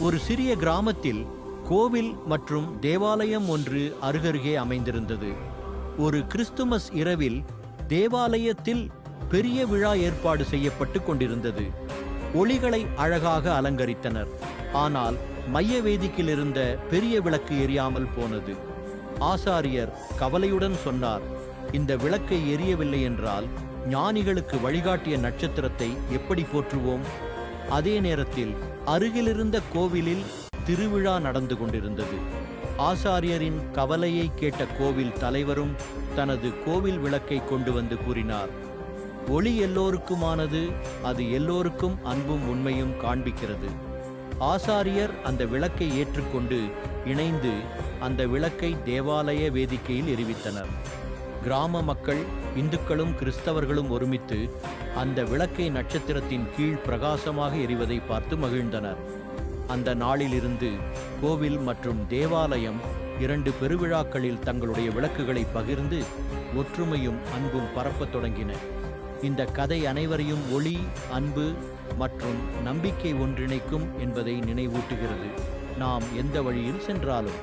ஒரு சிறிய கிராமத்தில் கோவில் மற்றும் தேவாலயம் ஒன்று அருகருகே அமைந்திருந்தது. ஒரு கிறிஸ்துமஸ் இரவில் தேவாலயத்தில் பெரிய விழா ஏற்பாடு செய்யப்பட்டு கொண்டிருந்தது. ஒளிகளை அழகாக அலங்கரித்தனர். ஆனால் மைய வேதிக்கில் இருந்த பெரிய விளக்கு எரியாமல் போனது. ஆசாரியர் கவலையுடன் சொன்னார், இந்த விளக்கை எரியவில்லை என்றால் ஞானிகளுக்கு வழிகாட்டிய நட்சத்திரத்தை எப்படி போற்றுவோம்? அதே நேரத்தில் அருகிலிருந்த கோவிலில் திருவிழா நடந்து கொண்டிருந்தது. ஆசாரியரின் கவலையை கேட்ட கோவில் தலைவரும் தனது கோவில் விளக்கை கொண்டு வந்து கூறினார், ஒளி எல்லோருக்குமானது, அது எல்லோருக்கும் அன்பும் உண்மையும் காண்பிக்கிறது. ஆசாரியர் அந்த விளக்கை ஏற்றுக்கொண்டு இணைந்து அந்த விளக்கை தேவாலய வேதிக்கையில் எரிவித்தனர். கிராம மக்கள், இந்துக்களும் கிறிஸ்தவர்களும் ஒருமித்து அந்த விளக்கை நட்சத்திரத்தின் கீழ் பிரகாசமாக எரிவதை பார்த்து மகிழ்ந்தனர். அந்த நாளிலிருந்து கோவில் மற்றும் தேவாலயம் 2 பெருவிழாக்களில் தங்களுடைய விளக்குகளை பகிர்ந்து ஒற்றுமையும் அன்பும் பரப்பத் தொடங்கின. இந்த கதை அனைவரையும் ஒளி, அன்பு மற்றும் நம்பிக்கை ஒன்றிணைக்கும் என்பதை நினைவூட்டுகிறது. நாம் எந்த வழியில் சென்றாலும்